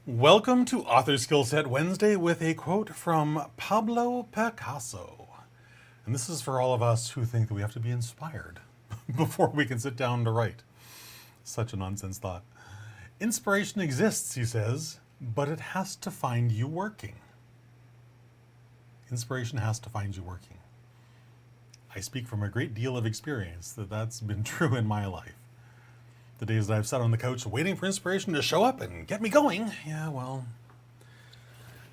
Welcome to Author Skill Set Wednesday with a quote from Pablo Picasso. And this is for all of us who think that we have to be inspired before we can sit down to write. Such a nonsense thought. Inspiration exists, he says, but it has to find you working. Inspiration has to find you working. I speak from a great deal of experience that's been true in my life. The days that I've sat on the couch waiting for inspiration to show up and get me going, I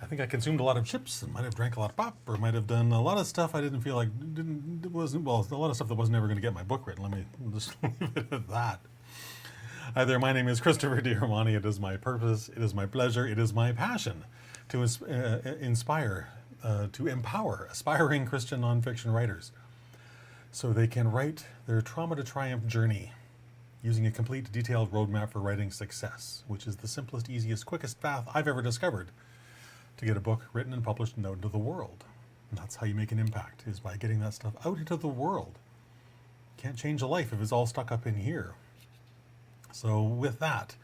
think I consumed a lot of chips and might have drank a lot of pop, or might have done a lot of stuff I didn't feel like, a lot of stuff that wasn't ever going to get my book written. Let me just leave it at that. Hi there, my name is Christopher Diarmani. It is my purpose, it is my pleasure, it is my passion to inspire, to empower aspiring Christian nonfiction writers so they can write their trauma to triumph journey using a complete, detailed roadmap for writing success, which is the simplest, easiest, quickest path I've ever discovered to get a book written and published and out into the world. And that's how you make an impact, is by getting that stuff out into the world. Can't change a life if it's all stuck up in here. So with that,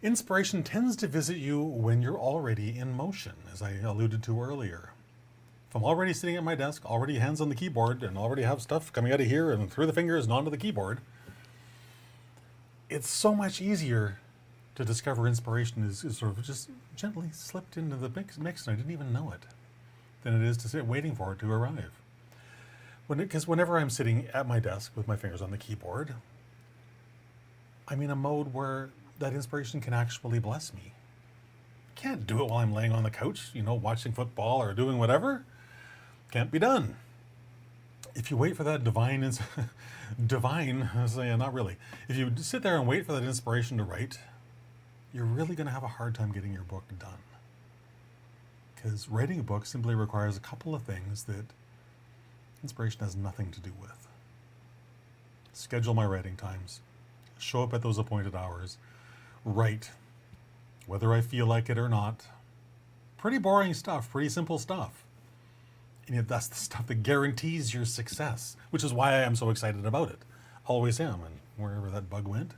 inspiration tends to visit you when you're already in motion, as I alluded to earlier. If I'm already sitting at my desk, already hands on the keyboard, and already have stuff coming out of here and through the fingers and onto the keyboard, it's so much easier to discover inspiration is sort of just gently slipped into the mix and I didn't even know it, than it is to sit waiting for it to arrive. Because whenever I'm sitting at my desk with my fingers on the keyboard, I'm in a mode where that inspiration can actually bless me. I can't do it while I'm laying on the couch, watching football or doing whatever. Can't be done. If you wait for that not really. If you sit there and wait for that inspiration to write, you're really going to have a hard time getting your book done. Because writing a book simply requires a couple of things that inspiration has nothing to do with. Schedule my writing times. Show up at those appointed hours. Write, whether I feel like it or not. Pretty boring stuff, pretty simple stuff. And yet that's the stuff that guarantees your success, which is why I am so excited about it. Always am, and wherever that bug went.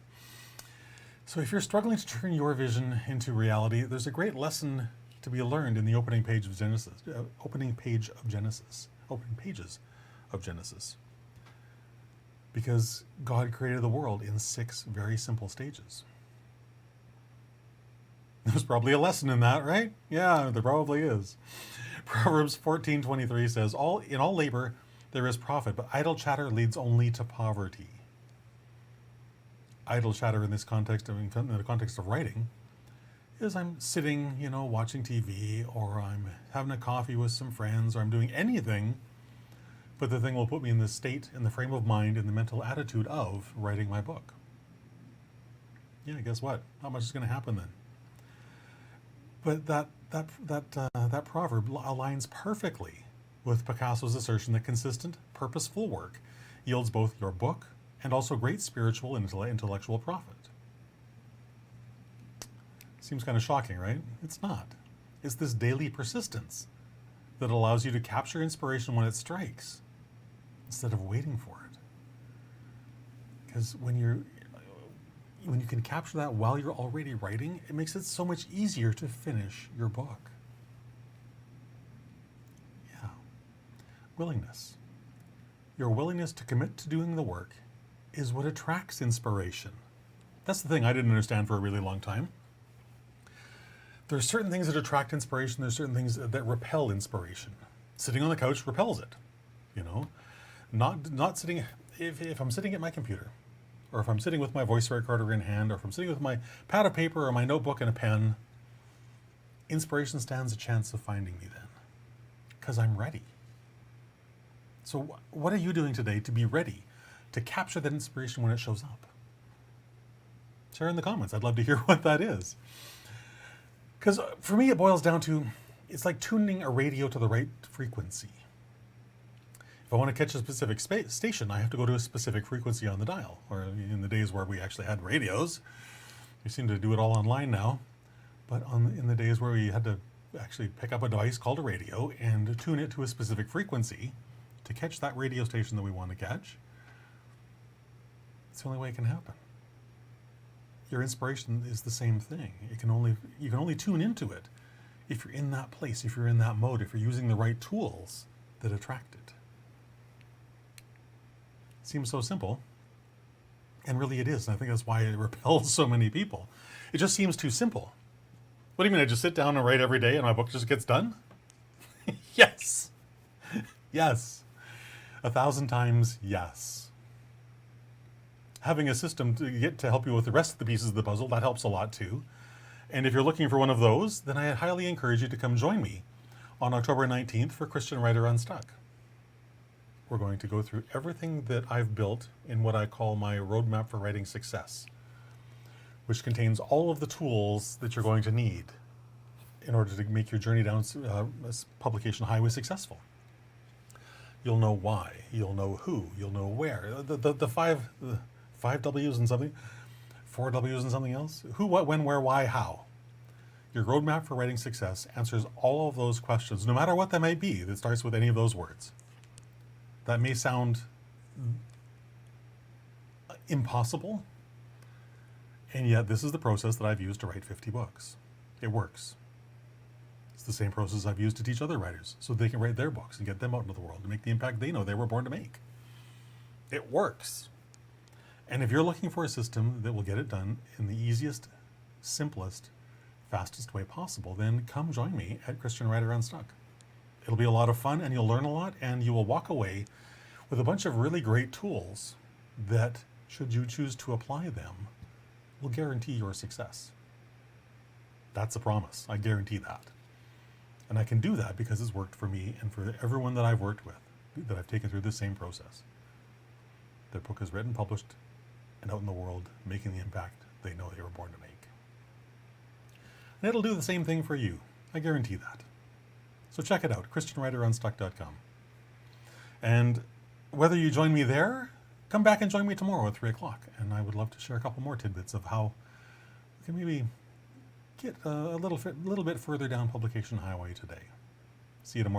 So if you're struggling to turn your vision into reality, there's a great lesson to be learned in the opening pages of Genesis. Because God created the world in 6 very simple stages. There's probably a lesson in that, right? Yeah, there probably is. Proverbs 14:23 says, in all labor there is profit, but idle chatter leads only to poverty. Idle chatter in the context of writing is I'm sitting, watching TV, or I'm having a coffee with some friends, or I'm doing anything, but the thing will put me in the state, in the frame of mind, in the mental attitude of writing my book. Yeah, guess what? Not much is going to happen then. But that proverb aligns perfectly with Picasso's assertion that consistent, purposeful work yields both your book and also great spiritual and intellectual profit. Seems kind of shocking, right? It's not. It's this daily persistence that allows you to capture inspiration when it strikes instead of waiting for it. Because when you can capture that while you're already writing, it makes it so much easier to finish your book. Yeah. Willingness. Your willingness to commit to doing the work is what attracts inspiration. That's the thing I didn't understand for a really long time. There are certain things that attract inspiration. There's certain things that repel inspiration. Sitting on the couch repels it. Not sitting, if I'm sitting at my computer, or if I'm sitting with my voice recorder in hand, or if I'm sitting with my pad of paper or my notebook and a pen, inspiration stands a chance of finding me then, because I'm ready. So what are you doing today to be ready to capture that inspiration when it shows up? Share in the comments. I'd love to hear what that is. Because for me, it boils down to, it's like tuning a radio to the right frequency. If I want to catch a specific station, I have to go to a specific frequency on the dial. Or in the days where we actually had radios, we seem to do it all online now. But in the days where we had to actually pick up a device called a radio and tune it to a specific frequency to catch that radio station that we want to catch, it's the only way it can happen. your inspiration is the same thing. You can only tune into it if you're in that place, if you're in that mode, if you're using the right tools that attract it. Seems so simple, and really it is. And I think that's why it repels so many people. It just seems too simple. What do you mean, I just sit down and write every day and my book just gets done? Yes. Yes. 1,000 times yes. Having a system to help you with the rest of the pieces of the puzzle, that helps a lot too. And if you're looking for one of those, then I highly encourage you to come join me on October 19th for Christian Writer Unstuck. We're going to go through everything that I've built in what I call my roadmap for writing success, which contains all of the tools that you're going to need in order to make your journey down publication highway successful. You'll know why, you'll know who, you'll know where. The five W's and something, 4 W's and something else. Who, what, when, where, why, how. Your roadmap for writing success answers all of those questions, no matter what that might be, that starts with any of those words. That may sound impossible, and yet this is the process that I've used to write 50 books. It works. It's the same process I've used to teach other writers so they can write their books and get them out into the world to make the impact they know they were born to make. It works. And if you're looking for a system that will get it done in the easiest, simplest, fastest way possible, then come join me at Christian Writer Unstuck. It'll be a lot of fun and you'll learn a lot and you will walk away with a bunch of really great tools that, should you choose to apply them, will guarantee your success. That's a promise. I guarantee that. And I can do that because it's worked for me and for everyone that I've worked with, that I've taken through the same process. Their book is written, published, and out in the world, making the impact they know they were born to make. And it'll do the same thing for you. I guarantee that. So check it out, christianwriterunstuck.com. And whether you join me there, come back and join me tomorrow at 3 o'clock. And I would love to share a couple more tidbits of how we can maybe get a little bit further down publication highway today. See you tomorrow.